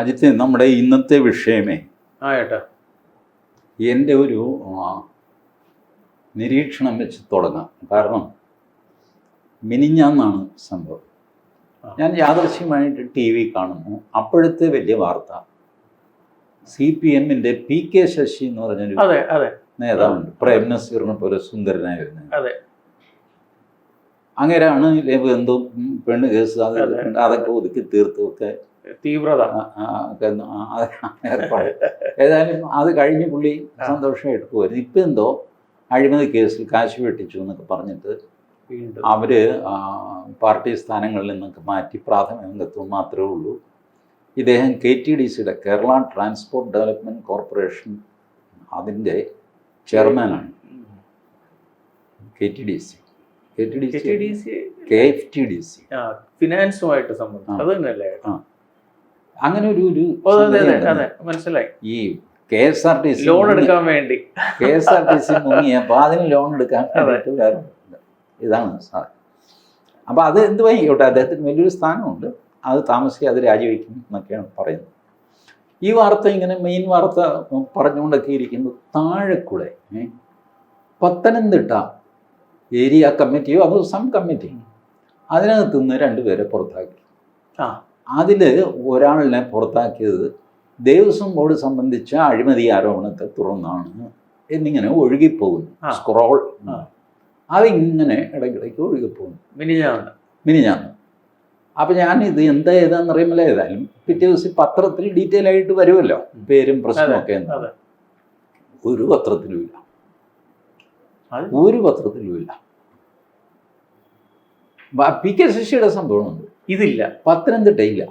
അജിത്ത്, നമ്മുടെ ഇന്നത്തെ വിഷയമേ ഏട്ടാ എൻ്റെ ഒരു നിരീക്ഷണം വെച്ച് തുടങ്ങാം. കാരണം മിനിഞ്ഞാന്നാണ് സംഭവം. ഞാൻ യാദൃശ്യമായിട്ട് ടി വി കാണുന്നു. അപ്പോഴത്തെ വലിയ വാർത്ത CPM-ന്റെ PK ശശി എന്ന് പറഞ്ഞൊരു നേതാവുണ്ട്. പ്രേം നസീറിനെ പോലെ സുന്ദരനായ വരുന്നത്. അങ്ങനെയാണ് എന്തോ പെണ്ണ് കേസ് അതൊക്കെ ഒതുക്കി തീർത്തുമൊക്കെ തീവ്രത ഏർപ്പാട്. ഏതായാലും അത് കഴിഞ്ഞ് പുള്ളി സന്തോഷമായിട്ട് പോയിരുന്നു. ഇപ്പം എന്തോ അഴിമതി കേസിൽ കാശ് വെട്ടിച്ചു എന്നൊക്കെ പറഞ്ഞിട്ട് അവർ പാർട്ടി സ്ഥാനങ്ങളിൽ നിന്നൊക്കെ മാറ്റി പ്രാഥമിക അംഗത്വം മാത്രമേ ഉള്ളൂ. ഇദ്ദേഹം KTDCയുടെ കേരള ട്രാൻസ്പോർട്ട് ഡെവലപ്മെൻറ്റ് കോർപ്പറേഷൻ അതിൻ്റെ ചെയർമാനാണ്. KTDC KFTDC ഫിനാൻസുമായിട്ട് സംബന്ധിച്ച് അത് തന്നെയല്ലേ? അങ്ങനെ ഒരു മനസ്സിലായി. ഈ KSRTC ലോൺ എടുക്കാൻ വേണ്ടി KSRTC മുങ്ങിയപ്പോൾ അതിന് ലോൺ എടുക്കാൻ വേണ്ടിയിട്ട് ഇതാണ് സാധനം. അപ്പോൾ അത് എന്ത് വൈകിയോട്ടെ, അദ്ദേഹത്തിന് വലിയൊരു സ്ഥാനമുണ്ട്. അത് താമസിക്കാതെ രാജിവെക്കും എന്നൊക്കെയാണ് പറയുന്നത്. ഈ വാർത്ത ഇങ്ങനെ മെയിൻ വാർത്ത പറഞ്ഞുകൊണ്ടൊക്കെ ഇരിക്കുന്നത് താഴെക്കൂടെ പത്തനംതിട്ട ഏരിയ കമ്മിറ്റിയോ അതോ സം കമ്മിറ്റി അതിനകത്ത് നിന്ന് 2 പേരെ പുറത്താക്കി. അതിൽ ഒരാളിനെ പുറത്താക്കിയത് ദേവസ്വം ബോർഡ് സംബന്ധിച്ച അഴിമതി ആരോപണത്തെ തുടർന്നാണ് എന്നിങ്ങനെ ഒഴുകിപ്പോകുന്നു. സ്ക്രോൾ അതിങ്ങനെ ഇടയ്ക്കിടയ്ക്ക് ഒഴുകിപ്പോകുന്നു. മിനിഞ്ഞാന്ന്. അപ്പം ഞാനിത് എന്താ ഏതാന്ന് അറിയുമ്പോൾ ഏതായാലും പിറ്റേ ദിവസം പത്രത്തിൽ ഡീറ്റെയിൽ ആയിട്ട് വരുമല്ലോ, പേരും പ്രശ്നമൊക്കെ. ഒരു പത്രത്തിലുമില്ല, ഒരു പത്രത്തിലുമില്ല. PK ശശിയുടെ സംഭവമുണ്ട്, ഇതില്ല. പത്തനംതിട്ടയില്ല.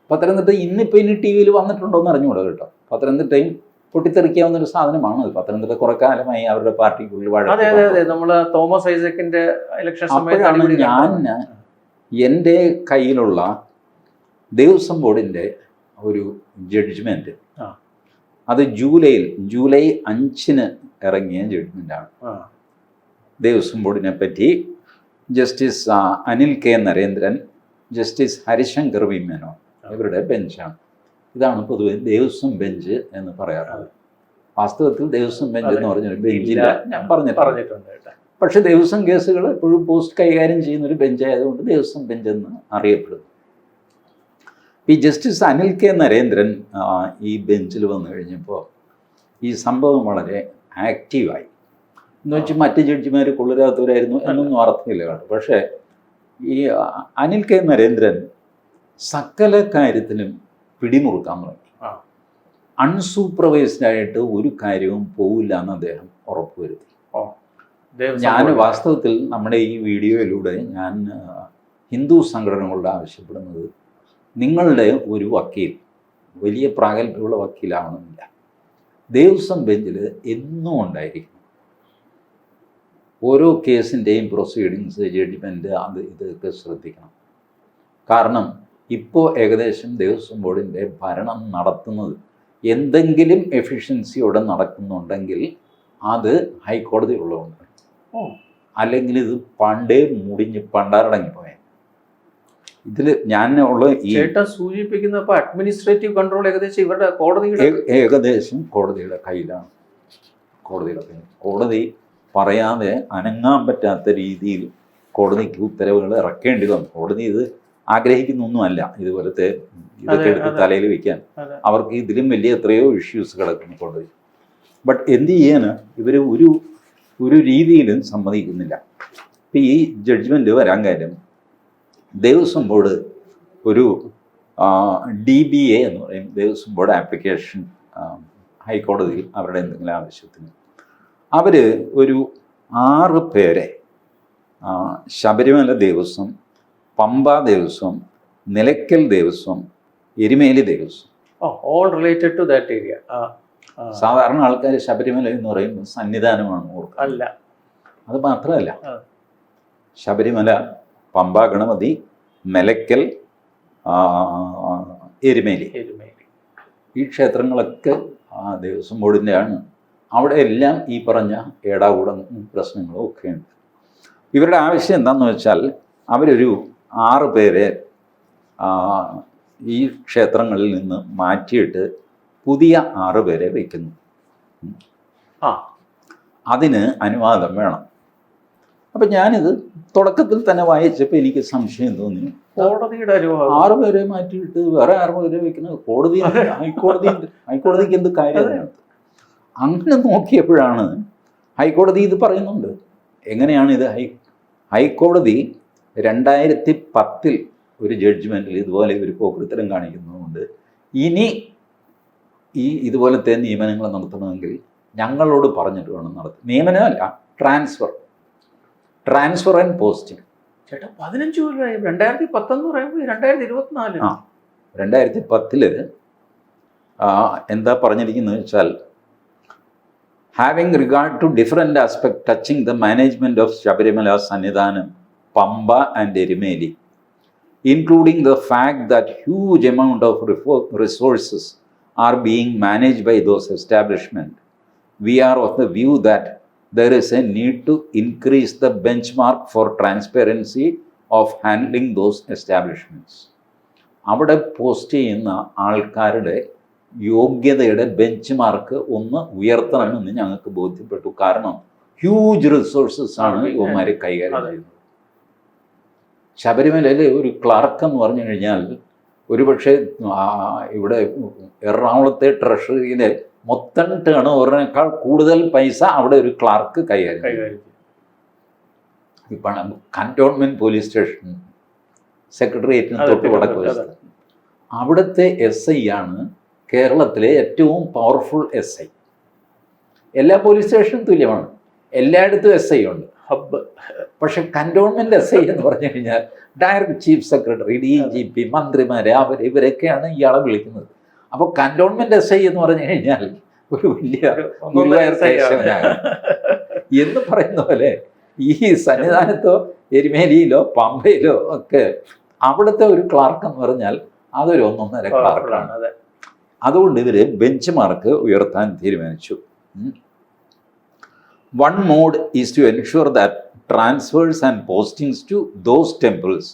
പത്തനംതിട്ട ഇന്നിപ്പോൾ ഇനി ടി വിയിൽ വന്നിട്ടുണ്ടോ എന്ന് അറിഞ്ഞുകൂടാ കേട്ടോ. പത്തനംതിട്ടയും പൊട്ടിത്തെറിക്കാവുന്ന ഒരു സാധനമാണ്. പത്തനംതിട്ട കുറെ കാലമായി അവരുടെ പാർട്ടിക്കുള്ളിൽ തോമസ് ഐസക്കിന്റെ ഇലക്ഷൻ സമയത്താണ് ഞാൻ എൻ്റെ കയ്യിലുള്ള ദേവസ്വം ബോർഡിൻ്റെ ഒരു ജഡ്ജ്മെൻറ്റ്, അത് ജൂലൈ 5 ഇറങ്ങിയ ജഡ്ജ്മെൻറ്റാണ്. ദേവസ്വം ബോർഡിനെ പറ്റി justice Anil K. Narendran, justice Harishankar V. Menon ഇവരുടെ ബെഞ്ചാണ്. ഇതാണ് പൊതുവെ ദേവസ്വം ബെഞ്ച് എന്ന് പറയാറുള്ളത്. വാസ്തവത്തിൽ ദേവസ്വം ബെഞ്ച് എന്ന് പറഞ്ഞൊരു ബെഞ്ചില്ല, ഞാൻ പറഞ്ഞിട്ടുണ്ട്. പക്ഷെ ദേവസ്വം കേസുകൾ എപ്പോഴും പോസ്റ്റ് കൈകാര്യം ചെയ്യുന്നൊരു ബെഞ്ചായതുകൊണ്ട് ദേവസ്വം ബെഞ്ച് എന്ന് അറിയപ്പെടുന്നു. ഈ ജസ്റ്റിസ് അനിൽ K. നരേന്ദ്രൻ ഈ ബെഞ്ചിൽ വന്നു കഴിഞ്ഞപ്പോൾ ഈ സംഭവം വളരെ ആക്റ്റീവായി. എന്ന് വെച്ചാൽ മറ്റ് ജഡ്ജിമാർ കൊള്ളിരാത്തവരായിരുന്നു എന്നൊന്നും അർത്ഥമില്ല കേട്ടോ. പക്ഷേ ഈ അനിൽ K. നരേന്ദ്രൻ സകല കാര്യത്തിലും പിടിമുറുക്കാൻ തുടങ്ങി. അൺസൂപ്പർവൈസ്ഡ് ആയിട്ട് ഒരു കാര്യവും പോവില്ല എന്ന് അദ്ദേഹം ഉറപ്പുവരുത്തി. ഞാൻ വാസ്തവത്തിൽ നമ്മുടെ ഈ വീഡിയോയിലൂടെ ഞാൻ ഹിന്ദു സംഘടനകളോട് ആവശ്യപ്പെടുന്നത്, നിങ്ങളുടെ ഒരു വക്കീൽ വലിയ പ്രാഗൽഭ്യമുള്ള വക്കീലാവണമെന്നില്ല, ദേവസ്വം ബെഞ്ചിൽ എന്നും ഉണ്ടായിരിക്കും. ഓരോ കേസിൻ്റെയും പ്രൊസീഡിങ്സ്, ജഡ്ജ്മെൻറ്റ്, അത് ഇതൊക്കെ ശ്രദ്ധിക്കണം. കാരണം ഇപ്പോൾ ഏകദേശം ദേവസ്വം ബോർഡിൻ്റെ ഭരണം നടത്തുന്നത് എന്തെങ്കിലും എഫിഷ്യൻസിയോടെ നടക്കുന്നുണ്ടെങ്കിൽ അത് ഹൈക്കോടതി ഉള്ളതുകൊണ്ട്, അല്ലെങ്കിൽ ഇത് പണ്ടേ മുടിഞ്ഞ് പണ്ടാറടങ്ങിപ്പോയാൽ. ഇതിൽ ഞാൻ ഉള്ള ഈ സൂചിപ്പിക്കുന്ന അഡ്മിനിസ്ട്രേറ്റീവ് കൺട്രോൾ ഏകദേശം ഇവരുടെ കോടതിയുടെ കയ്യിലാണ്. കോടതി പറയാതെ അനങ്ങാൻ പറ്റാത്ത രീതിയിൽ കോടതിക്ക് ഉത്തരവുകൾ ഇറക്കേണ്ടി വന്നു. കോടതി ഇത് ആഗ്രഹിക്കുന്നൊന്നുമല്ല ഇതുപോലത്തെ ഇതൊക്കെ എടുത്ത് തലയിൽ വയ്ക്കാൻ. അവർക്ക് ഇതിലും വലിയ എത്രയോ ഇഷ്യൂസ് കിടക്കുന്നു കോടതി. ബട്ട് എന്ത് ചെയ്യാൻ ഇവർ ഒരു രീതിയിലും സമ്മതിക്കുന്നില്ല. ഇപ്പം ഈ ജഡ്ജ്മെൻറ്റ് വരാൻ കാര്യം, ദേവസ്വം ബോർഡ് ഒരു DBA എന്ന് പറയും, ദേവസ്വം ബോർഡ് ആപ്ലിക്കേഷൻ, ഹൈക്കോടതിയിൽ അവരുടെ എന്തെങ്കിലും ആവശ്യത്തിന് അവർ ഒരു 6 പേരെ Sabarimala Devaswom, Pamba Devaswom, Nilakkal Devaswom, Erumeli Devaswom, all related to that area. സാധാരണ ആൾക്കാർ ശബരിമല എന്ന് പറയുമ്പോൾ സന്നിധാനമാണ് ഓർക്കുക. അല്ല, അത് മാത്രമല്ല, ശബരിമല, പമ്പ ഗണപതി, നിലയ്ക്കൽ, എരുമേലി, ഈ ക്ഷേത്രങ്ങളൊക്കെ ദേവസ്വം ബോർഡിൻ്റെ ആണ്. അവിടെ എല്ലാം ഈ പറഞ്ഞ ഏടാകൂടം പ്രശ്നങ്ങളും ഒക്കെ ഉണ്ട്. ഇവരുടെ ആവശ്യം എന്താണെന്ന് വെച്ചാൽ, അവരൊരു 6 പേരെ ഈ ക്ഷേത്രങ്ങളിൽ നിന്ന് മാറ്റിയിട്ട് പുതിയ 6 പേരെ വയ്ക്കുന്നു. ആ അതിന് അനുവാദം വേണം. അപ്പം ഞാനിത് തുടക്കത്തിൽ തന്നെ വായിച്ചപ്പോൾ എനിക്ക് സംശയം തോന്നി. കോടതിയുടെ അനുഭവം 6 പേരെ മാറ്റിയിട്ട് വേറെ 6 പേരെ വയ്ക്കുന്നത് ഹൈക്കോടതിക്ക് എന്ത് കാര്യമാണ്? അങ്ങനെ നോക്കിയപ്പോഴാണ് ഹൈക്കോടതി ഇത് പറയുന്നുണ്ട്. എങ്ങനെയാണ് ഇത്? ഹൈക്കോടതി 2010 ഒരു ജഡ്ജ്മെൻറ്റിൽ ഇതുപോലെ ഒരു പോക്കൃത്തരം കാണിക്കുന്നതുകൊണ്ട് ഇനി ഇതുപോലത്തെ നിയമനങ്ങൾ നടത്തണമെങ്കിൽ ഞങ്ങളോട് പറഞ്ഞിട്ട് വേണം നടത്തും. നിയമനമല്ല, ട്രാൻസ്ഫർ ആൻഡ് പോസ്റ്റിംഗ്. ചേട്ടാ 15 കൊല്ലമായി. 2010 എന്ന് പറയുമ്പോൾ 2024. 2010 എന്താ പറഞ്ഞിരിക്കുന്നത് വെച്ചാൽ, having regard to different aspect touching the management of Sabarimala Sannidhanam, Pamba and Erumeli, including the fact that huge amount of resources are being managed by those establishments, we are of the view that there is a need to increase the benchmark for transparency of handling those establishments. അവിടെ post ചെയ്യുന്ന ആൾക്കാരുടെ യോഗ്യതയുടെ bench mark ഒന്ന് ഉയർത്തണമെന്ന് ഞങ്ങൾക്ക് ബോധ്യപ്പെട്ടു. കാരണം huge resources ആണ് ഇവന്മാർ കൈകാര്യം ചെയ്യുന്നത്. ശബരിമലയിൽ ഒരു ക്ലർക്ക് എന്ന് പറഞ്ഞു കഴിഞ്ഞാൽ ഒരുപക്ഷെ ഇവിടെ എറണാകുളത്തെ ട്രഷറിയിലെ മൊത്തം ടേൺ ഓവറിനേക്കാൾ കൂടുതൽ പൈസ അവിടെ ഒരു ക്ലർക്ക് കൈകാര്യം. ഇപ്പം കന്റോൺമെന്റ് പോലീസ് സ്റ്റേഷൻ സെക്രട്ടേറിയറ്റിന് തൊട്ട് വടക്ക് വശത്ത് അവിടുത്തെ SI ആണ് കേരളത്തിലെ ഏറ്റവും പവർഫുൾ SI. എല്ലാ പോലീസ് സ്റ്റേഷനും തുല്യമാണ്, എല്ലായിടത്തും SI ഉണ്ട്, ഹബ്ബ്. പക്ഷെ കന്റോൺമെന്റ് SI എന്ന് പറഞ്ഞു കഴിഞ്ഞാൽ ഡയറക്റ്റ് ചീഫ് സെക്രട്ടറി, DGP, മന്ത്രിമാരെ ഇവരൊക്കെയാണ് ഇയാളെ വിളിക്കുന്നത്. അപ്പോൾ കന്റോൺമെന്റ് SI എന്ന് പറഞ്ഞു കഴിഞ്ഞാൽ ഒരു വലിയ എന്ന് പറയുന്ന പോലെ ഈ സന്നിധാനത്തോ എരുമേലിയിലോ പമ്പയിലോ ഒക്കെ അവിടുത്തെ ഒരു ക്ലാർക്ക് എന്ന് പറഞ്ഞാൽ അതൊരു 1.5 ക്ലാർക്കാണ്. അതുകൊണ്ട് ഇവർ ബെഞ്ച് മാർക്ക് ഉയർത്താൻ തീരുമാനിച്ചു. One mode is to ensure that transfers and postings to those temples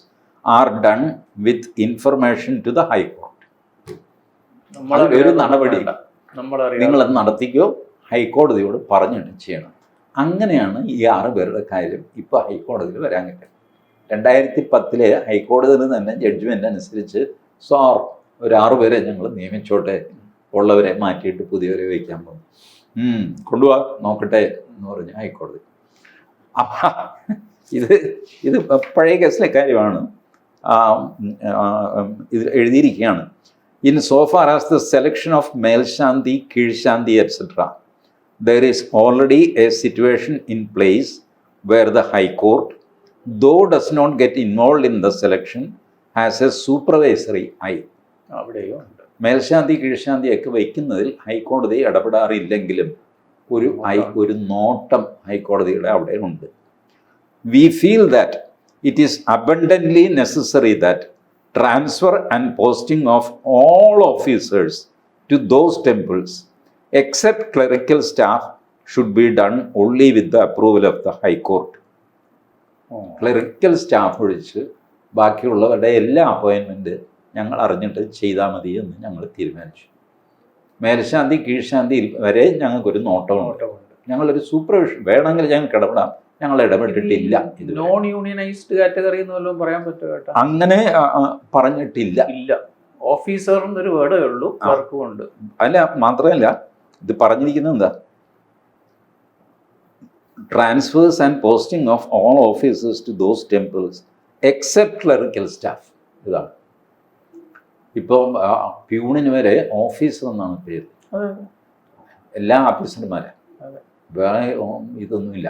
are done with information to the High Court. ഒരു നടപടി നിങ്ങളത് നടത്തിക്കോ, ഹൈക്കോടതിയോട് പറഞ്ഞിട്ട് ചെയ്യണം. അങ്ങനെയാണ് ഈ 6 പേരുടെ കാര്യം ഇപ്പോൾ ഹൈക്കോടതിയിൽ വരാൻ കിട്ടും. 2010 ഹൈക്കോടതിയിൽ തന്നെ ജഡ്ജ്മെൻ്റ് അനുസരിച്ച് സാർ ഒരു 6 പേരെ ഞങ്ങൾ നിയമിച്ചോട്ടെ, ഉള്ളവരെ മാറ്റിയിട്ട് പുതിയവരെ വയ്ക്കാൻ പോകും, കൊണ്ടുപോവാ നോക്കട്ടെ എന്ന് പറഞ്ഞു ഹൈക്കോടതി. അപ്പം ഇത് പഴയ കേസിലെ കാര്യമാണ്. ഇത് എഴുതിയിരിക്കുകയാണ്. In so far as the selection of Melshandi, Kirshandi, etc., there is already a situation in place where the High Court, though does not get involved in the selection, has a supervisory eye. മേൽശാന്തി കീഴ്ശാന്തിയൊക്കെ വയ്ക്കുന്നതിൽ ഹൈക്കോടതി ഇടപെടാറില്ലെങ്കിലും ഒരു നോട്ടം ഹൈക്കോടതിയുടെ അവിടെ ഉണ്ട്. We feel that it is abundantly necessary that transfer and posting of all officers to those temples, except clerical staff, should be done only with the approval of the High Court. Clerical staff ഒഴിച്ച് ബാക്കിയുള്ളവരുടെ എല്ലാ appointment ഞങ്ങൾ അറിഞ്ഞിട്ട് ചെയ്താൽ മതി എന്ന് ഞങ്ങൾ തീരുമാനിച്ചു. മേൽശാന്തി കീഴ്ശാന്തിയിൽ വരെ ഞങ്ങൾക്കൊരു നോട്ടമുണ്ട്. ഞങ്ങളൊരു സൂപ്പർവിഷൻ വേണമെങ്കിൽ ഞങ്ങൾക്ക് ഇടപെടാം, ഞങ്ങൾ ഇടപെട്ടിട്ടില്ല. ഇത് നോൺ യൂണിയനൈസ്ഡ് കാറ്റഗറി എന്ന് വല്ലതും പറയാൻ പറ്റുമോ കേട്ടോ? അങ്ങനെ പറഞ്ഞിട്ടില്ല. ഇല്ല, ഓഫീസർ എന്നൊരു വേർഡേ ഉള്ളൂ, ക്ലർക്കും ഉണ്ട്. അല്ല, മാത്രമല്ല ഇത് പറഞ്ഞിരിക്കുന്നത് എന്താ, transfers and posting of all officers to those temples except clerical staff. ഇതാണ് ഇപ്പോൾ പ്യൂണിന് വരെ ഓഫീസർ എന്നാണ് പേര്, എല്ലാ ഓഫീസർമാരെ. വേറെ ഇതൊന്നുമില്ല.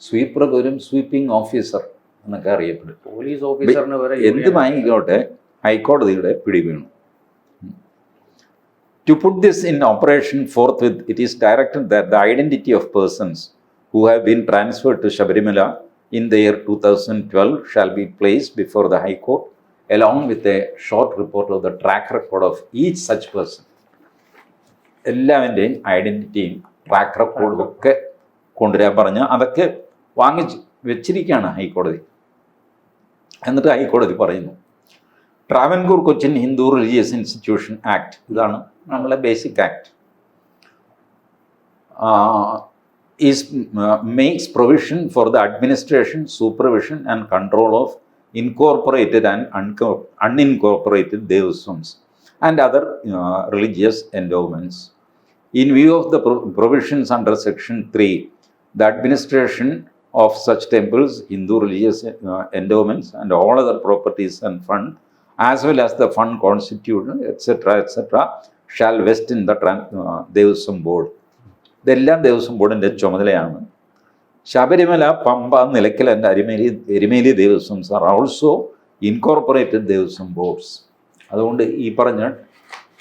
സ്വീപ്പർ പോലും സ്വീപ്പിംഗ് ഓഫീസർ എന്നൊക്കെ അറിയപ്പെടും. പോലീസ് ഓഫീസറിന് വരെ എന്തുമായിക്കോട്ടെ ഹൈക്കോടതിയുടെ പിടി വീണു. To put this in operation forthwith, it is directed that the identity of persons who have been transferred to Shabarimala in the year 2012 shall be placed before the High Court, along with a short report of the track record of each such person. എല്ലാവൻ്റെയും ഐഡൻറ്റിറ്റിയും track റെക്കോർഡും ഒക്കെ കൊണ്ടുവരാൻ പറഞ്ഞ് അതൊക്കെ വാങ്ങിച്ച് വെച്ചിരിക്കുകയാണ് ഹൈക്കോടതി. എന്നിട്ട് ഹൈക്കോടതി പറയുന്നു, Travancore Cochin Hindu religious institution act, ഇതാണ് നമ്മളെ basic act. Makes provision for the administration, supervision and control of incorporated and unincorporated devasams and other religious endowments. In view of the provisions under Section 3, the administration of such temples, Hindu religious endowments and all other properties and fund, as well as the fund constituted, etc., shall vest in the Devasam Board. ഇതെല്ലാം ദേവസ്വം ബോർഡിൻ്റെ ചുമതലയാണ്. Sabarimala, Pamba, Nilakkal and Erumeli Devaswoms are also incorporated Devaswom boards. അതുകൊണ്ട് ഈ പറഞ്ഞ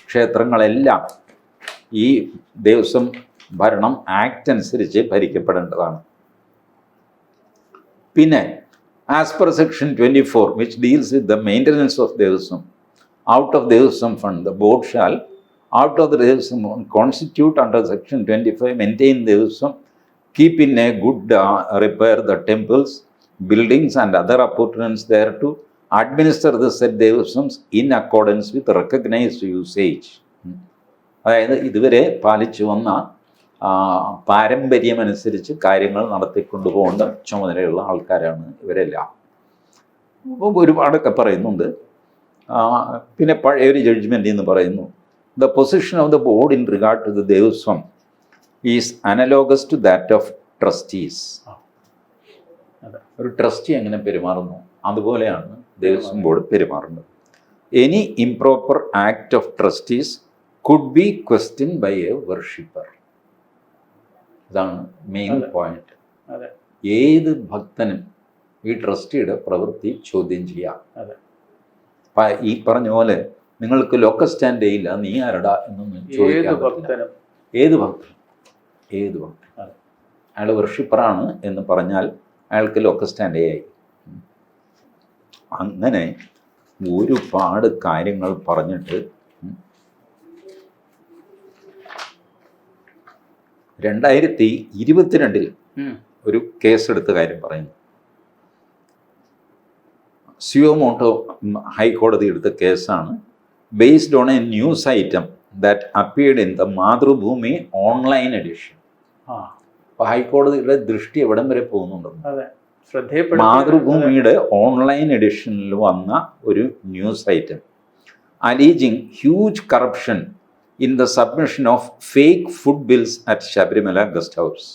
ക്ഷേത്രങ്ങളെല്ലാം ഈ ദേവസ്വം ഭരണം act അനുസരിച്ച് ഭരിക്കപ്പെടേണ്ടതാണ്. പിന്നെ as per section 24 which deals with the maintenance of Devaswom out of Devaswom fund, the board shall out of the Devasam constitute under section 25 maintain Devasam, keep in a good repair the temples, buildings and other appurtenances thereto, administer the said Devasams in accordance with recognized usage. അതായത് ഇതുവരെ പാലിച്ചു വന്ന പാരമ്പര്യമനുസരിച്ച് കാര്യങ്ങൾ നടത്തിക്കൊണ്ടുപോകേണ്ട ചുമതലയുള്ള ആൾക്കാരാണ് ഇവരെല്ലാം. ഒരുപാടൊക്കെ പറയുന്നുണ്ട്. പിന്നെ പഴയൊരു ജഡ്ജ്മെൻ്റ് എന്ന് പറയുന്നു, the position of the board in regard to the Devaswam is analogous to that of trustees. ഒരു ട്രസ്റ്റി എങ്ങനെ പെരുമാറുന്നു അതുപോലെയാണ് ദേവസ്വം ബോർഡ് പെരുമാറുന്നത്. Any improper act of trustees could be question by a worshipper. ഇതാണ് മെയിൻ പോയിന്റ്. ഏത് ഭക്തനും ഈ ട്രസ്റ്റിയുടെ പ്രവൃത്തി ചോദ്യം ചെയ്യാം. ഈ പറഞ്ഞ പോലെ നിങ്ങൾക്ക് ലോക്കൽ സ്റ്റാൻഡ് ഇല്ല, നീ ആരടാ എന്നൊന്നും ചോദിക്കാൻ പറ്റില്ല. ഏത് ഭക്തൻ അയാൾ വർഷിപ്പറാണ് എന്ന് പറഞ്ഞാൽ അയാൾക്ക് ലോക്കൽ സ്റ്റാൻഡേ ആയി. അങ്ങനെ ഒരുപാട് കാര്യങ്ങൾ പറഞ്ഞിട്ട് 2022 ഒരു കേസെടുത്ത കാര്യം പറയുന്നു. സിയോമോട്ടോ ഹൈക്കോടതി എടുത്ത കേസാണ്. based on a news item that appeared in the Mathrubhumi online edition. അപ്പോൾ ഹൈക്കോടതിയുടെ ദൃഷ്ടി എവിടം വരെ പോകുന്നുണ്ടെന്ന്, മാതൃഭൂമിയുടെ ഓൺലൈൻ എഡിഷനിൽ വന്ന ഒരു news item alleging huge corruption in the submission of fake food bills at Sabarimala guest house.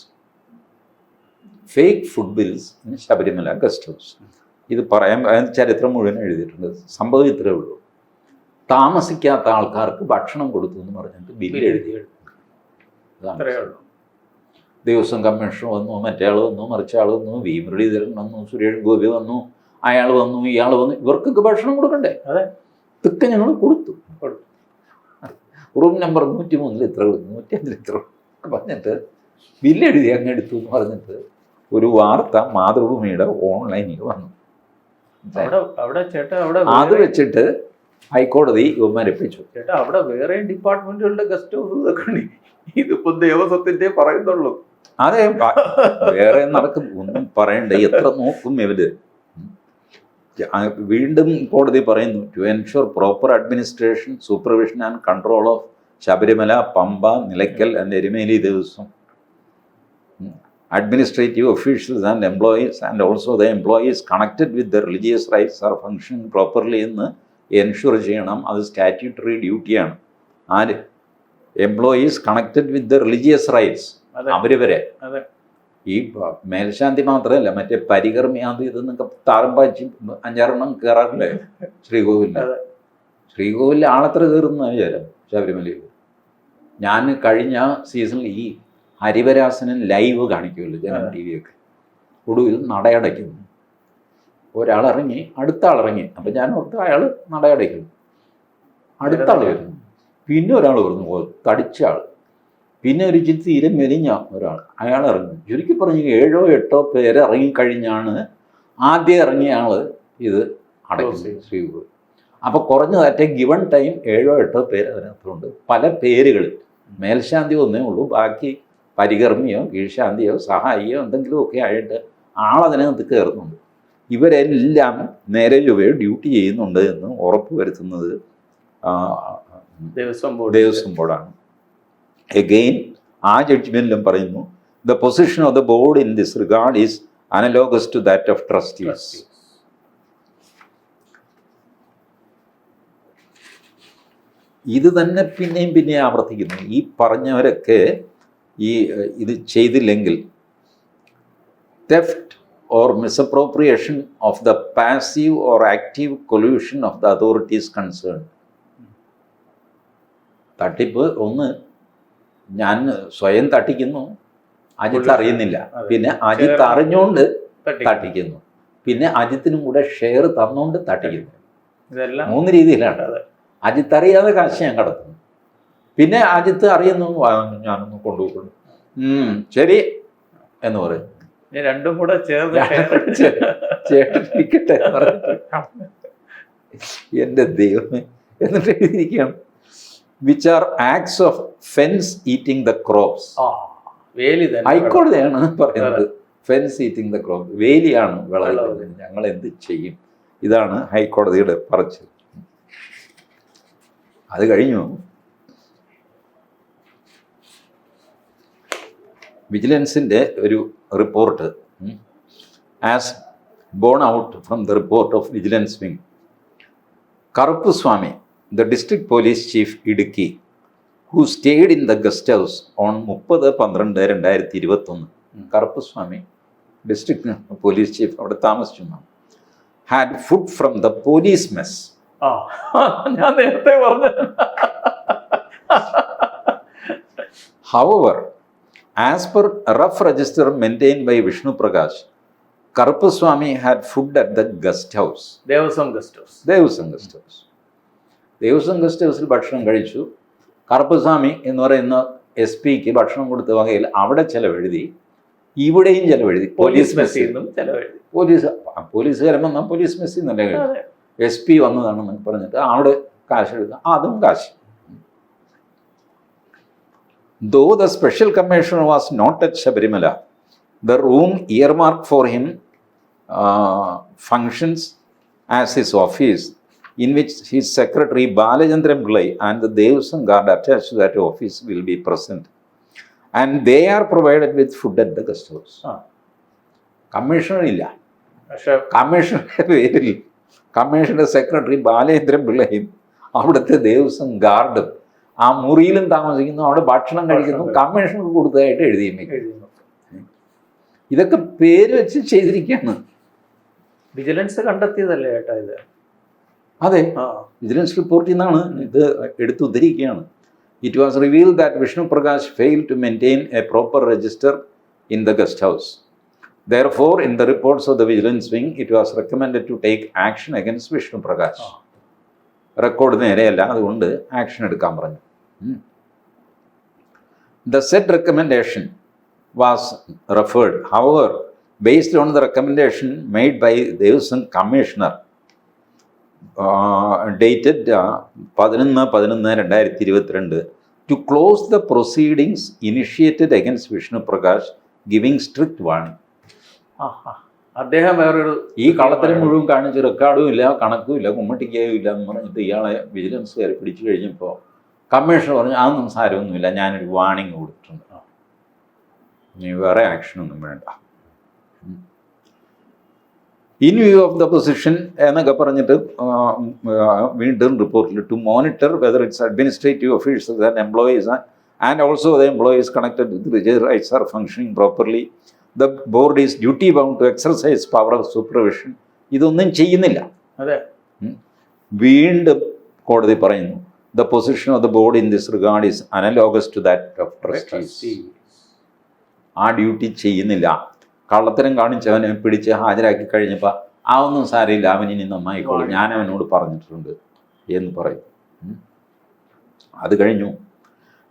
Fake food bills in Sabarimala guest house. ഇത് പറയാൻ ചരിത്രം മുഴുവൻ എഴുതിയിട്ടുണ്ട്. സംഭവം ഇത്രയേ ഉള്ളൂ. താമസിക്കാത്ത ആൾക്കാർക്ക് ഭക്ഷണം കൊടുത്തു എന്ന് പറഞ്ഞിട്ട് ബില്ല് എഴുതി. ദേവസ്വം കമ്മീഷണർ വന്നു, മറ്റേ ആൾ വന്നു, മറിച്ച ആൾ വന്നു, വി മുരളീധരൻ വന്നു, സുരേഷ് ഗോപി വന്നു, അയാൾ വന്നു, ഇയാൾ വന്നു. ഇവർക്കൊക്കെ ഭക്ഷണം കൊടുക്കണ്ടേ? ഇതൊക്കെ ഞങ്ങൾ കൊടുത്തു. റൂം നമ്പർ 103 ഇത്ര, 105 ഇത്ര പറഞ്ഞിട്ട് ബില്ല് എഴുതി അങ്ങ് എടുത്തു എന്ന് പറഞ്ഞിട്ട് ഒരു വാർത്ത മാതൃഭൂമിയുടെ ഓൺലൈനിൽ വന്നു. അത് വെച്ചിട്ട് ഹൈക്കോടതി ഇവന്മാരെപ്പിച്ചു. ചേട്ടാ, അവിടെ വേറെ ഡിപ്പാർട്ട്മെന്റുകളുടെ ഗസ്റ്റ് ഹൗസ് ഇതൊക്കെ, ഇതിപ്പോ ദേവസ്വത്തിന്റെ പറയുന്നുള്ളൂ. അതെ, വേറെ നടക്കും, ഒന്നും പറയണ്ട. എത്ര നോക്കും ഇവര്. വീണ്ടും കോടതി പറയുന്നു, to ensure proper administration, supervision and control of Sabarimala, Pamba, Nilakkal and Erumeli Devaswom, administrative officials and employees and also the employees connected with the religious rites are functioning properly എന്ന് എൻഷുർ ചെയ്യണം. അത് സ്റ്റാറ്റ്യൂട്ടറി ഡ്യൂട്ടിയാണ്. ആര്? Employees connected with the religious rights. അവരിവരെ ഈ മേൽശാന്തി മാത്രമല്ല, മറ്റേ പരികർമ്മി അത് ഇതെന്നൊക്കെ താരം പാച്ചി 5-6 കയറാറില്ലേ ശ്രീകോവിലിൽ. ശ്രീകോവിലിൽ ആളത്ര കയറുന്ന വിചാരം ശബരിമലയിൽ. ഞാൻ കഴിഞ്ഞ സീസണിൽ ഈ ഹരിവരാസനൻ ലൈവ് കാണിക്കുമല്ലോ ജനം ടി വിയൊക്കെ, ഒടുവിൽ നടയടയ്ക്കുന്നു. ഒരാളിറങ്ങി, അടുത്ത ആളിറങ്ങി. അപ്പം ഞാൻ ഓർത്ത് അയാൾ നടയടയ്ക്കുന്നു, അടുത്ത ആൾ വരുന്നു, പിന്നെ ഒരാൾ വരുന്നു, തടിച്ച ആൾ, പിന്നെ ഒരു തീരെ മെലിഞ്ഞ ഒരാൾ, അയാൾ ഇറങ്ങും. ചുരുക്കി പറഞ്ഞ് 7-8 പേര് ഇറങ്ങിക്കഴിഞ്ഞാണ് ആദ്യം ഇറങ്ങിയ ആൾ ഇത് അടയ്ക്കുന്നത് ശ്രീകോവിൽ. അപ്പോൾ കുറഞ്ഞതായിട്ട് ഗിവൺ ടൈം 7-8 പേര് അതിനകത്തുണ്ട്. പല പേരുകളിൽ മേൽശാന്തി ഒന്നേ ഉള്ളൂ, ബാക്കി പരികർമ്മിയോ കീഴ്ശാന്തിയോ സഹായിയോ എന്തെങ്കിലുമൊക്കെ ആയിട്ട് ആളതിനകത്ത് കയറുന്നുണ്ട്. ഇവരെല്ലാം നേരെ ചൊവ്വേ ഡ്യൂട്ടി ചെയ്യുന്നുണ്ട് എന്ന് ഉറപ്പ് വരുത്തുന്നത് ദേവസ്വം ബോർഡാണ്. എഗെയിൻ ആ ജഡ്ജ്മെന്റിലും പറയുന്നു, the position of the board in this regard is analogous to that of trustees. ഇത് തന്നെ പിന്നെയും ആവർത്തിക്കുന്നു. ഈ പറഞ്ഞവരൊക്കെ ഇത് ചെയ്തില്ലെങ്കിൽ theft or misappropriation of the passive or active collusion of the authorities concerned. തട്ടിപ്പ് ഒന്ന്, ഞാൻ സ്വയം തട്ടിക്കുന്നു, അജിത്ത് അറിയുന്നില്ല, പിന്നെ അജിത്ത് അറിഞ്ഞുകൊണ്ട് തട്ടിക്കുന്നു, പിന്നെ അജിത്തിനും കൂടെ ഷെയർ തന്നുകൊണ്ട് തട്ടിക്കുന്നു. ഇതെല്ലാം 3 രീതിയിലാണ്. അജിത്ത് അറിയാതെ കാശ് ഞാൻ കടത്തുന്നു, പിന്നെ അജിത്ത് അറിയുന്നു, ഞാനൊന്ന് കൊണ്ടുപോകുന്നു, ശരി എന്ന് പറയും, രണ്ടും കൂടെ ചേട്ടനിരിക്കട്ടെ എൻ്റെ ദൈവമേ. എന്നിട്ട് എഴുതിയിരിക്കുകയാണ്, which are acts of fence eating the crops. ഹൈക്കോടതിയാണ് പറയുന്നത് ഫെൻസ് ഈറ്റിംഗ് ദ ക്രോപ്പ്, വേലിയാണ് വിളവ്, ഞങ്ങൾ എന്ത് ചെയ്യും? ഇതാണ് ഹൈക്കോടതിയുടെ പറച്ചിൽ. അത് കഴിഞ്ഞു. വിജിലൻസിൻ്റെ ഒരു report, as borne out from the report of vigilance wing, Karuppuswamy, the district police chief Idukki, who stayed in the guest house on 30/12/2021. Karuppuswamy district police chief അവിടെ താമസിച്ചു. Had food from the police mess. ഞാൻ നേരത്തെ പറഞ്ഞു. However, as per a rough register maintained by Vishnu Prakash, Karupaswamy had food at the guest house. Devaswom guest house. Devaswom guest ഹൗസിൽ ഭക്ഷണം കഴിച്ചു. കറുപ്പസ്വാമി എന്ന് പറയുന്ന SP-ക്ക് ഭക്ഷണം കൊടുത്ത വകയിൽ അവിടെ ചെലവെഴുതി, ഇവിടെയും ചെലവെഴുതി, പോലീസ് മെസ്സിൽ നിന്നും ചെലവെഴുതി. പോലീസുകാരൻ വന്നാൽ പോലീസ് മെസ്സിൽ നിന്നല്ലേ കഴിച്ചു, SP വന്നതാണെന്ന് പറഞ്ഞിട്ട് അവിടെ കാശ് എഴുതുക, അതും കാശ്. Though the special commissioner was not at Shabarimala, the room earmarked for him functions as his office, in which his secretary Balachandran Pillai and the Devasam guard attached to that office will be present, and they are provided with food at the guest house. Commissioner ഇല്ല, കമ്മീഷണറുടെ പേരിൽ കമ്മീഷണറുടെ secretary Balachandran പിള്ളയും അവിടുത്തെ ദേവസ്വം ഗാർഡും ആ മുറിയിലും താമസിക്കുന്നു, അവിടെ ഭക്ഷണം കഴിക്കുന്നു, കമ്മീഷണർ കൊടുത്തതായിട്ട് എഴുതിയിരിക്കുന്നു. ഇതൊക്കെ പേര് വെച്ച് ചെയ്തിരിക്കുകയാണ്. വിജിലൻസ് കണ്ടെത്തിയതല്ലേ ഏട്ടാ ഇത്? അതെ, വിജിലൻസ് റിപ്പോർട്ടിൽ നിന്നാണ് ഇത് എടുത്തുദ്ധരിക്കുകയാണ്. It was revealed that Vishnu Prakash failed to maintain a proper register in the guest house. Therefore, in the reports of the vigilance wing, it was recommended to take action against Vishnu Prakash. Record നേരെയല്ല, അതുകൊണ്ട് action എടുക്കാൻ പറഞ്ഞു. The said recommendation was referred, however, based on the recommendation made by the Devasam Commissioner dated 11/11/2022 to close the proceedings initiated against Vishnu Prakash, giving strict warning. അദ്ദേഹം വേറൊരു ഈ കള്ളത്തരം മുഴുവൻ കാണിച്ച് റെക്കോർഡും ഇല്ല, കണക്കും ഇല്ല, കുമ്മട്ടിക്കായും ഇല്ല എന്ന് പറഞ്ഞിട്ട് ഇയാളെ വിജിലൻസുകാർ പിടിച്ചു കഴിഞ്ഞപ്പോൾ കമ്മീഷണർ പറഞ്ഞു, അതൊന്നും സാരമൊന്നുമില്ല, ഞാനൊരു വാണിംഗ് കൊടുത്തിട്ടുണ്ട്, നീ വേറെ ആക്ഷനൊന്നും വേണ്ട. In view of the position എന്നൊക്കെ പറഞ്ഞിട്ട് വീണ്ടും റിപ്പോർട്ടിൽ, to monitor whether its administrative officials and employees and also the employees connected with religious rites are functioning properly. The board is duty bound to exercise power of supervision. ഇതൊന്നും ചെയ്യുന്നില്ല. അതെ, വീണ്ടും കോടതി പറയുന്നു, the position of the board in this regard is analogous to that of trustees. ആ duty ചെയ്യുന്നില്ല. കള്ളത്തരം കാണിച്ചവനെ പിടിച്ച് ഹാജരാക്കി കഴിഞ്ഞപ്പോൾ ആ ഒന്നും സാരമില്ല, അവനിനി നന്നായിക്കോളും, ഞാൻ അവനോട് പറഞ്ഞിട്ടുണ്ട് എന്ന് പറയും. അത് കഴിഞ്ഞു.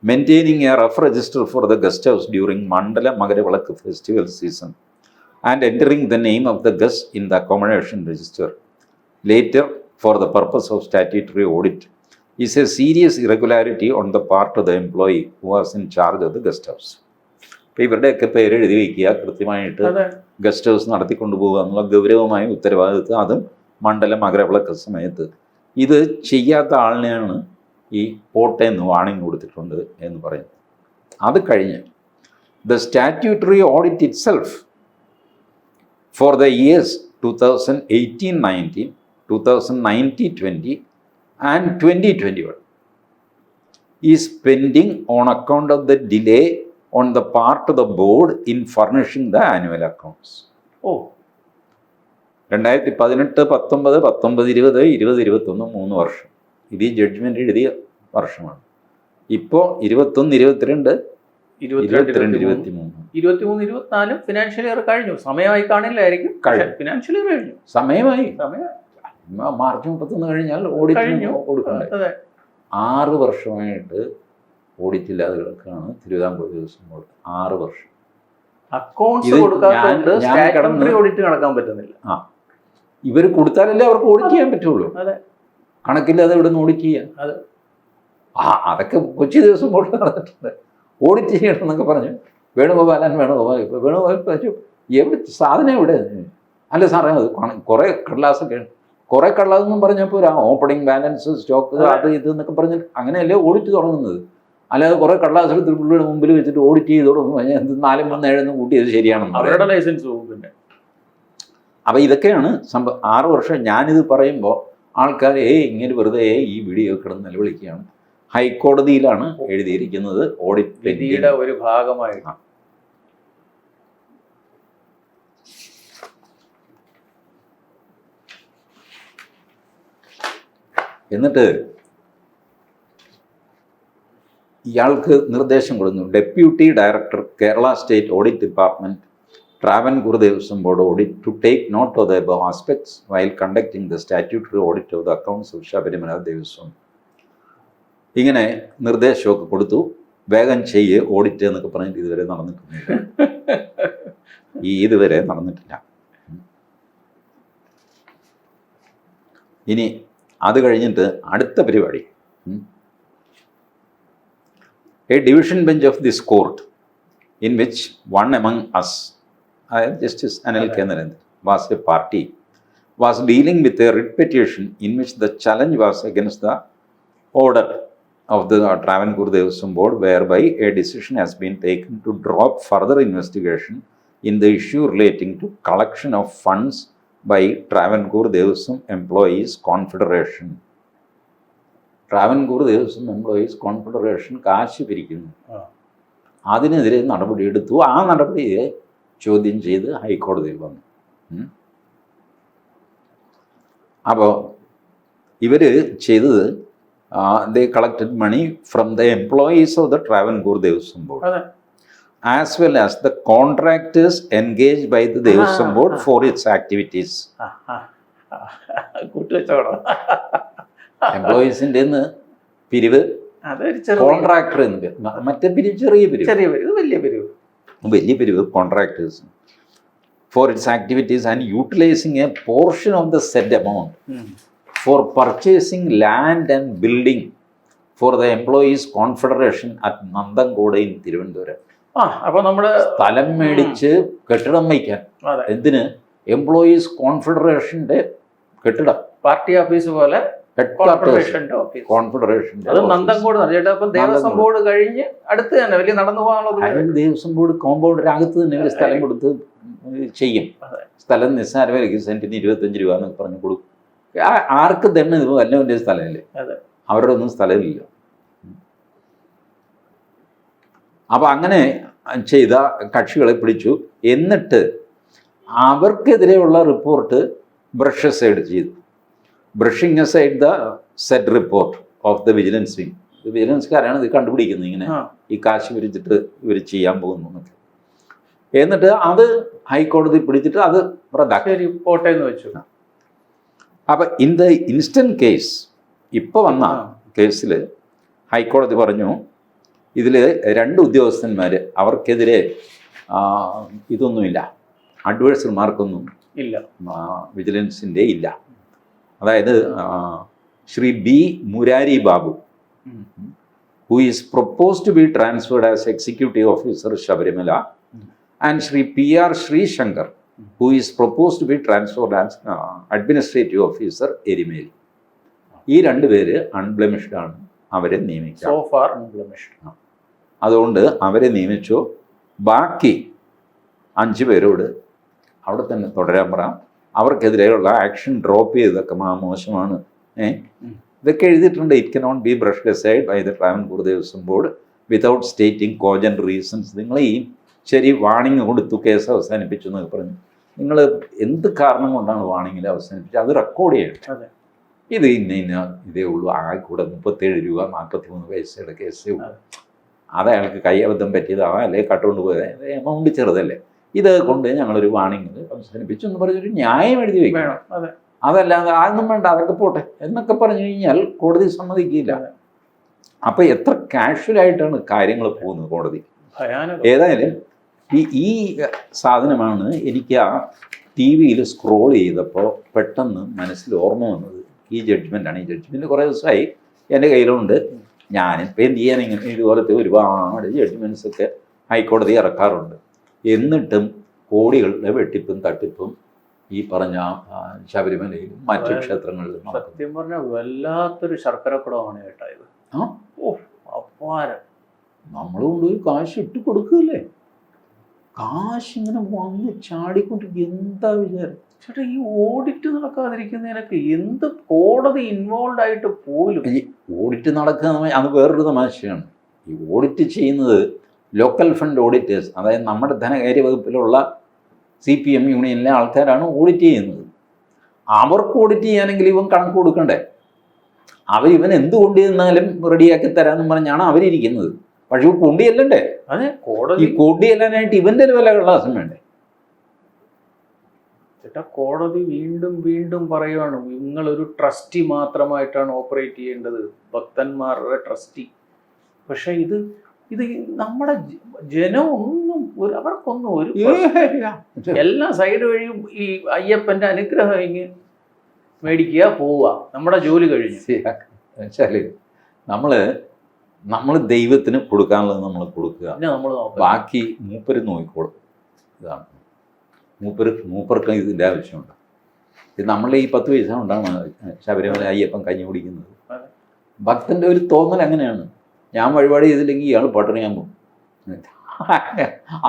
Maintaining a rough register for the guest house during Mandala Magaravalaku festival season and entering the name of the guest in the accommodation register later for the purpose of statutory audit is a serious irregularity on the part of the employee who was in charge of the guest house. അപ്പോൾ ഇവരുടെയൊക്കെ പേര് എഴുതി വയ്ക്കുക, കൃത്യമായിട്ട് guest house നടത്തിക്കൊണ്ടു പോകുക എന്നുള്ള ഗൗരവമായ ഉത്തരവാദിത്വം, അതും മണ്ഡല മകരവിളക്ക് സമയത്ത്. ഇത് ചെയ്യാത്ത ആളിനെയാണ് ഈ പോട്ടെ എന്ന് വാണിംഗ് കൊടുത്തിട്ടുണ്ട് എന്ന് പറയുന്നത്. അത് കഴിഞ്ഞ് the statutory audit it self for the years 2018-19, 2019-20 and 2021 is pending on account of the delay on the part of the board in furnishing the annual accounts. 2018, 19, 19, 20, 20, 21 3 വർഷം. ഇത് ഈ ജഡ്ജ്മെന്റ് എഴുതിയ വർഷമാണ്. ഇപ്പോൾ 21, 22, 23, 24 ഫിനാൻഷ്യൽ ഇയർ കഴിഞ്ഞു. സമയമായി കാണില്ലായിരിക്കും. ഫിനാൻഷ്യൽ ഇയർ കഴിഞ്ഞു. സമയമായി. മാർച്ച് 31 കഴിഞ്ഞാൽ ഓഡിറ്റ് കൊടുക്കണ്ടേ. 6 വർഷമായിട്ട് ഓഡിറ്റ് ഇല്ലാതെ കിടക്കുകയാണ് തിരുവിതാംകൂർ ദേവസ്വം ബോർഡ്. 6 വർഷം അക്കൗണ്ട്സ് കൊടുക്കാത്തതുകൊണ്ട് സ്റ്റാറ്റ്യൂട്ടറി ഓഡിറ്റ് നടക്കാൻ പറ്റുന്നില്ല. ഇവർ കൊടുത്താലല്ലേ അവർക്ക് ഓഡിറ്റ് ചെയ്യാൻ പറ്റുള്ളൂ. കണക്കില്ലാതെ ഇവിടെ നിന്ന് ഓഡിറ്റ് ചെയ്യാൻ. അതൊക്കെ കൊച്ചി ദേവസ്വം ബോർഡ് നടന്നിട്ടുണ്ട്. ഓഡിറ്റ് ചെയ്യണം എന്നൊക്കെ പറഞ്ഞു വേണുഗോപാലൻ പറഞ്ഞു എവിടെ സാധനം എവിടെ? അല്ല സാറേ അത് കുറേ കടലാസെന്നും പറഞ്ഞപ്പോൾ ഓപ്പണിംഗ് ബാലൻസ് സ്റ്റോക്ക് അത് ഇത് എന്നൊക്കെ പറഞ്ഞ് അങ്ങനെയല്ലേ ഓഡിറ്റ് തുടങ്ങുന്നത്. അല്ലാതെ കുറേ കടലാസ് എടുത്ത് പുള്ളിയുടെ മുമ്പിൽ വെച്ചിട്ട് ഓഡിറ്റ് ചെയ്ത് തുടങ്ങും. 4, 3, 7 കൂട്ടിയത് ശരിയാണെന്ന് അവരുടെ ലൈസൻസ് പോകും. പിന്നെ അപ്പം ഇതൊക്കെയാണ് 6 വർഷം. ഞാനിത് പറയുമ്പോൾ ആൾക്കാർ ഇങ്ങനെ വെറുതെ ഈ വീഡിയോ കിടന്ന് നിലവിളിക്കുകയാണ്. ഹൈക്കോടതിയിലാണ് എഴുതിയിരിക്കുന്നത് ഓഡിറ്റ് വിധിയുടെ ഒരു ഭാഗമായിട്ട്. എന്നിട്ട് ഇയാൾക്ക് നിർദ്ദേശം കൊടുക്കുന്നു. Deputy director, Kerala state audit department, Travancore Devaswom board audit, to take note of the above aspects while conducting the statutory audit of the accounts of Sabarimala Devaswom. ഇങ്ങനെ നിർദ്ദേശമൊക്കെ കൊടുത്തു. വേഗം ചെയ്യ് ഓഡിറ്റ് എന്നൊക്കെ പറഞ്ഞിട്ട് ഇതുവരെ നടന്നിട്ടില്ല. ഇതുവരെ നടന്നിട്ടില്ല. ഇനി അത് കഴിഞ്ഞിട്ട് അടുത്ത പരിപാടി, a division bench of this court in which one among us, Justice Anil K Narendran, was a party, was dealing with a writ petition in which the challenge was against the order of the Travancore Devaswam Board, whereby a decision has been taken to drop further investigation in the issue relating to collection of funds by Travancore Devaswam Employees Confederation. Travancore Devaswam Employees Confederation കാശ് പിരിക്കുന്നു. അതിനെതിരെ നടപടിയെടുത്തു. ആ നടപടിയെ ചോദ്യം ചെയ്ത് ഹൈക്കോടതിയിൽ വന്നു. അപ്പോൾ ഇവർ ചെയ്തത്, they collected money from the employees of the Travancore Devaswam Board, as well as the contractors engaged by the Devaswam Board for its activities. എംപ്ലോയീസിൻ്റെ പിരിവ്, കോൺട്രാക്ടർ എന്ന് പേര്, മറ്റേ പിരിവ് ചെറിയ പിരിവ്, വലിയ പിരിവ് contractors for its activities and utilizing a portion of the said amount for purchasing land and building for the Employees Confederation at Nandangoda in Thiruvananthapuram. അപ്പോൾ നമ്മുടെ സ്ഥലം മേടിച്ച് കെട്ടിടം വയ്ക്കാൻ. എന്തിന്? എംപ്ലോയീസ് കോൺഫെഡറേഷന്റെ കെട്ടിടം, പാർട്ടി ഓഫീസ് പോലെ കോൺഫെഡറേഷന്റെ. അത് നന്ദൻകോട് ചേട്ടാ. അപ്പം ദേവസ്വം ബോർഡ് കഴിഞ്ഞ് അടുത്ത് തന്നെ വലിയ നടന്നു പോകാനുള്ളത്. ദേവസ്വം ബോർഡ് കോമ്പൗണ്ടിനകത്ത് തന്നെ ഒരു സ്ഥലം കൊടുത്ത് ചെയ്യും. സ്ഥലം നിസ്സാര വിലയ്ക്ക് സെന്റിന് 25 രൂപ എന്നൊക്കെ പറഞ്ഞ് കൊടുക്കും. ആർക്ക് തന്നെ ഇത് വല്ലവൻ്റെ സ്ഥലമില്ലേ? അവരുടെ ഒന്നും സ്ഥലമില്ല. അപ്പം അങ്ങനെ ചെയ്ത കക്ഷികളെ പിടിച്ചു. എന്നിട്ട് അവർക്കെതിരെയുള്ള റിപ്പോർട്ട് ബ്രഷ് അസൈഡ് ചെയ്തു. Brushing aside the said report of the vigilance wing. വിജിലൻസുകാരാണ് ഇത് കണ്ടുപിടിക്കുന്നത്, ഇങ്ങനെ ഈ കാശ് പിരിച്ചിട്ട് ഇവർ ചെയ്യാൻ പോകുന്നു എന്നൊക്കെ. എന്നിട്ട് അത് ഹൈക്കോടതി പിടിച്ചിട്ട് അത് പോട്ടെന്ന് വെച്ചു. അപ്പം ഇൻ ദ ഇൻസ്റ്റന്റ് കേസ്, ഇപ്പോൾ വന്ന കേസിൽ ഹൈക്കോടതി പറഞ്ഞു, ഇതിൽ 2 ഉദ്യോഗസ്ഥന്മാർ, അവർക്കെതിരെ ഇതൊന്നുമില്ല, അഡ്വേഴ്സ് റിമാർക്കൊന്നും ഇല്ല, വിജിലൻസിൻ്റെ ഇല്ല. അതായത് Shri B Murari Babu, who is proposed to be transferred as executive officer Shabarimala, and Shri P.R. Sri Shankar, who is propose to be transferred as administrative officer Erimeli. ഈ 2 പേര് അൺബ്ലെമിഷ്ഡ് ആണ്, അവരെ നിയമിക്കാം. So far unblemished. അതുകൊണ്ട് അവരെ നിയമിച്ചു. ബാക്കി 5 പേരോട് അവിടെ തന്നെ തുടരാൻ പറയാം. അവർക്കെതിരെയുള്ള ആക്ഷൻ ഡ്രോപ്പ് ചെയ്തൊക്കെ മോശമാണ്. ഇതൊക്കെ എഴുതിയിട്ടുണ്ട്. It cannot be brushed aside by the Travancore Devaswom board without stating cogent reasons. നിങ്ങൾ ഈ ശരി വാണിംഗ് കൊടുത്തു, കേസ് അവസാനിപ്പിച്ചു എന്നൊക്കെ പറഞ്ഞു. നിങ്ങൾ എന്ത് കാരണം കൊണ്ടാണ് വാണിങ്ങിൽ അവസാനിപ്പിച്ചത് അത് റെക്കോർഡ് ചെയ്യണം. ഇത് ഇന്ന ഇതേ ഉള്ളൂ, ആകെക്കൂടെ 37 രൂപ 43 പൈസയുടെ കേസേ ഉള്ളൂ, അത് അയാൾക്ക് കൈയബദ്ധം പറ്റിയതാവാം, അല്ലെങ്കിൽ കട്ടുകൊണ്ട് പോയത്, എമൗണ്ട് ചെറുതല്ലേ, ഇത് കൊണ്ട് ഞങ്ങളൊരു വാണിങ്ങിൽ അവസാനിപ്പിച്ചു എന്ന് പറഞ്ഞൊരു ന്യായം എഴുതി വയ്ക്കണം. അതല്ലാതെ അതൊന്നും വേണ്ട, അതൊക്കെ പോട്ടെ എന്നൊക്കെ പറഞ്ഞു കഴിഞ്ഞാൽ കോടതി സമ്മതിക്കില്ല. അപ്പം എത്ര കാഷ്വലായിട്ടാണ് കാര്യങ്ങൾ പോകുന്നത് കോടതി. ഏതായാലും ഈ സാധനമാണ് എനിക്ക് ആ ടി വിയിൽ സ്ക്രോൾ ചെയ്തപ്പോൾ പെട്ടെന്ന് മനസ്സിൽ ഓർമ്മ വന്നത്. ഈ ജഡ്ജ്മെൻ്റാണ്. ഈ ജഡ്ജ്മെൻറ്റ് കുറേ ദിവസമായി എൻ്റെ കയ്യിലുണ്ട്. ഞാനിപ്പോൾ എന്ത് ചെയ്യാൻ, ഇങ്ങനെ ഇതുപോലത്തെ ഒരുപാട് ജഡ്ജ്മെൻറ്റ്സൊക്കെ ഹൈക്കോടതി ഇറക്കാറുണ്ട്. എന്നിട്ടും കോടികളുടെ വെട്ടിപ്പും തട്ടിപ്പും ഈ പറഞ്ഞ ശബരിമലയിലും മറ്റു ക്ഷേത്രങ്ങളിലും. സത്യം പറഞ്ഞാൽ വല്ലാത്തൊരു ശർക്കരക്കുടമാണ് കേട്ടോ ഇത്. അപ്പാരം. നമ്മൾ കൊണ്ടുപോയി കാശ് ഇട്ട് കൊടുക്കുകയല്ലേ, കാശ് ഇങ്ങനെ വന്ന് ചാടിക്കൊണ്ടിരിക്കും. എന്താ വിചാരം ചേട്ടാ, ഈ ഓഡിറ്റ് നടക്കാതിരിക്കുന്നതിനൊക്കെ എന്ത് കോടതി ഇൻവോൾവ് ആയിട്ട് പോലും. ഈ ഓഡിറ്റ് നടക്കുക അത് വേറൊരു തമാശയാണ്. ഈ ഓഡിറ്റ് ചെയ്യുന്നത് ലോക്കൽ ഫണ്ട് ഓഡിറ്റേഴ്സ്, അതായത് നമ്മുടെ ധനകാര്യ വകുപ്പിലുള്ള CPM യൂണിയനിലെ ആൾക്കാരാണ് ഓഡിറ്റ് ചെയ്യുന്നത്. അവർക്ക് ഓഡിറ്റ് ചെയ്യാനെങ്കിൽ ഇവൻ കണക്ക് കൊടുക്കണ്ടേ? അവരിവൻ എന്ത് കൊണ്ടുവന്നാലും റെഡിയാക്കി തരാമെന്ന് പറഞ്ഞാണ് അവരിയ്ക്കുന്നത്. പക്ഷെ ഇവ കൊണ്ടിയല്ലണ്ടേ? അതെ, കോടതി ഈ കൊണ്ടിയല്ലാനായിട്ട് ഇവൻ്റെ ഒരു വില കള്ളാസം വേണ്ടേ? ചേട്ടാ, കോടതി വീണ്ടും വീണ്ടും പറയുവാണ്, നിങ്ങളൊരു ട്രസ്റ്റി മാത്രമായിട്ടാണ് ഓപ്പറേറ്റ് ചെയ്യേണ്ടത്, ഭക്തന്മാരുടെ ട്രസ്റ്റി. പക്ഷെ ഇത് നമ്മുടെ ജനമൊന്നും അവർക്കൊന്നും ഒരു എല്ലാ സൈഡ് വഴിയും ഈ അയ്യപ്പൻ്റെ അനുഗ്രഹം ഇങ്ങ് മേടിക്കുക, പോവുക, നമ്മുടെ ജോലി കഴിഞ്ഞു. വെച്ചാല് നമ്മൾ ദൈവത്തിന് കൊടുക്കാനുള്ളത് നമ്മൾ കൊടുക്കുക, നമ്മൾ ബാക്കി മൂപ്പര് നോക്കിക്കോളും. ഇതാണ് മൂപ്പർക്ക് ഇതിൻ്റെ ആവശ്യമുണ്ട്. ഇത് നമ്മളെ ഈ 10 പൈസ കൊണ്ടാണ് ശബരിമല അയ്യപ്പൻ കഞ്ഞി കുടിക്കുന്നത്. ഭക്തൻ്റെ ഒരു തോന്നൽ അങ്ങനെയാണ്. ഞാൻ വഴിപാട് ചെയ്തില്ലെങ്കിൽ ഇയാൾ പട്ടിണിയാൻ പോകും.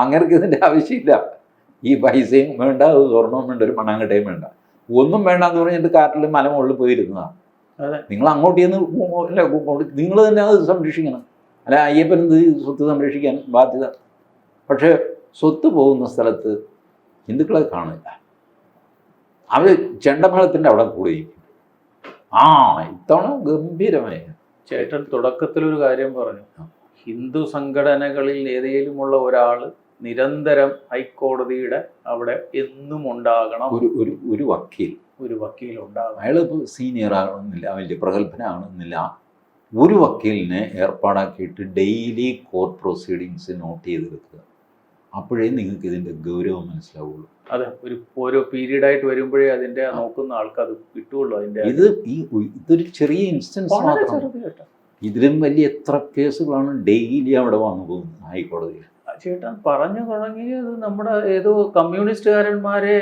അങ്ങനെ ഇതിൻ്റെ ആവശ്യമില്ല. ഈ പൈസയും വേണ്ട, സ്വർണവും വേണ്ട, ഒരു മണ്ണാങ്കട്ടയും വേണ്ട, ഒന്നും വേണ്ട എന്ന് പറഞ്ഞിട്ട് കാട്ടിൽ മലമുകളിൽ പോയിരുന്നതാണ്. നിങ്ങൾ അങ്ങോട്ട് ചെന്ന് നിങ്ങൾ തന്നെ അത് സംരക്ഷിക്കണം. അല്ല, അയ്യപ്പൻ സ്വത്ത് സംരക്ഷിക്കാൻ ബാധ്യത. പക്ഷേ സ്വത്ത് പോകുന്ന സ്ഥലത്ത് ഹിന്ദുക്കളെ കാണില്ല. അവർ ചെണ്ടമേളത്തിൻ്റെ അവിടെ കൂടുകയും. ഇത്തവണ ഗംഭീരമായ. ചേട്ടൻ തുടക്കത്തിലൊരു കാര്യം പറഞ്ഞു, ഹിന്ദു സംഘടനകളിൽ ഏതെങ്കിലുമുള്ള ഒരാൾ നിരന്തരം ഹൈക്കോടതിയുടെ അവിടെ എന്നും ഉണ്ടാകണം. ഒരു വക്കീൽ ഉണ്ടാകണം. അയാൾ സീനിയർ ആകണമെന്നില്ല, വലിയ പ്രഗത്ഭനാകണമെന്നില്ല. ഒരു വക്കീലിനെ ഏർപ്പാടാക്കിയിട്ട് ഡെയിലി കോർട്ട് പ്രൊസീഡിങ്സ് നോട്ട് ചെയ്ത് വെക്കുക. അപ്പോഴേ നിങ്ങൾക്ക് ഇതിൻ്റെ ഗൗരവം മനസ്സിലാവുള്ളൂ. അതെ, ഓരോ പീരീഡായിട്ട് വരുമ്പോഴേ അതിൻ്റെ നോക്കുന്ന ആൾക്ക് അത് കിട്ടുള്ളൂ. അതിൻ്റെ ഇതൊരു ചെറിയ ഇൻസ്റ്റൻസ് മാത്രമാണ്. ഇതിലും വലിയ എത്ര കേസുകളാണ് ഡെയിലി അവിടെ വന്നു പോകുന്നത് ഹൈക്കോടതിയിൽ. ചേട്ടൻ പറഞ്ഞു തുടങ്ങിയത് നമ്മുടെ ഏതോ കമ്മ്യൂണിസ്റ്റുകാരന്മാരെ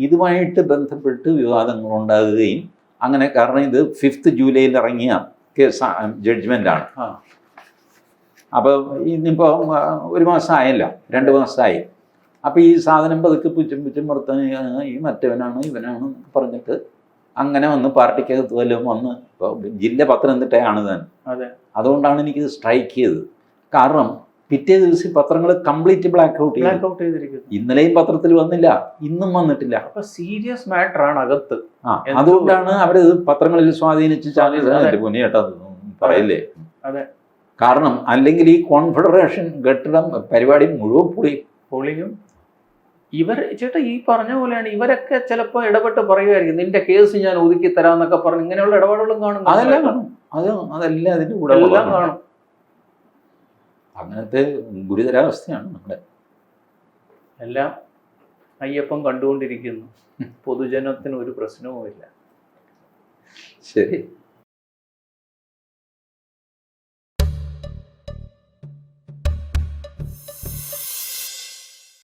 ഇതുമായിട്ട് ബന്ധപ്പെട്ട് വിവാദങ്ങൾ ഉണ്ടാകുകയും അങ്ങനെ. കാരണം ഇത് 5th ജൂലൈയിൽ ഇറങ്ങിയ കേസ് ജഡ്ജ്മെൻ്റാണ്. അപ്പോൾ ഇന്നിപ്പോൾ 1 മാസമായല്ല, 2 മാസമായി. അപ്പോൾ ഈ സാധനം പതുക്കെ പുച്ചും പുറത്ത് ഈ മറ്റവനാണ് ഇവനാണ് പറഞ്ഞിട്ട് അങ്ങനെ വന്ന് പാർട്ടിക്കകത്ത് വല്ലതും വന്ന്. ഇപ്പോൾ ജില്ല പത്തനംതിട്ടയാണ് താൻ. അതുകൊണ്ടാണ് എനിക്കിത് സ്ട്രൈക്ക് ചെയ്തത്. കാരണം പിറ്റേ ദിവസം പത്രങ്ങൾ കംപ്ലീറ്റ് ബ്ലാക്ക് ഔട്ട് ചെയ്തിരിക്കുന്നു. ഇന്നലെയും പത്രത്തിൽ വന്നില്ല, ഇന്നും വന്നിട്ടില്ല. അപ്പൊ സീരിയസ് മാറ്റർ ആണ് അകത്ത്. അതുകൊണ്ടാണ് അവരത് പത്രങ്ങളിൽ സ്വാധീനിച്ച് മുന്നേട്ടാ പറയല്ലേ. കാരണം അല്ലെങ്കിൽ ഈ കോൺഫെഡറേഷൻ കെട്ടിടം പരിപാടി മുഴുവൻ പൊളിയും. ചേട്ടാ, ഈ പറഞ്ഞ പോലെയാണ് ഇവരൊക്കെ ചിലപ്പോൾ ഇടപെട്ട് പറയുമായിരിക്കും, നിന്റെ കേസ് ഞാൻ ഒതുക്കി തരാന്നൊക്കെ പറഞ്ഞു. ഇങ്ങനെയുള്ള ഇടപാടുകളും കാണും. അതെല്ലാം കാണും. അതെല്ലാം അതിൻ്റെ കൂടെ എല്ലാം കാണും. അങ്ങനത്തെ ഗുരുതരാവസ്ഥയാണ് നമ്മുടെ. എല്ലാം അയ്യപ്പൻ കണ്ടുകൊണ്ടിരിക്കുന്നു. പൊതുജനത്തിന് ഒരു പ്രശ്നവുമില്ല. ശരി.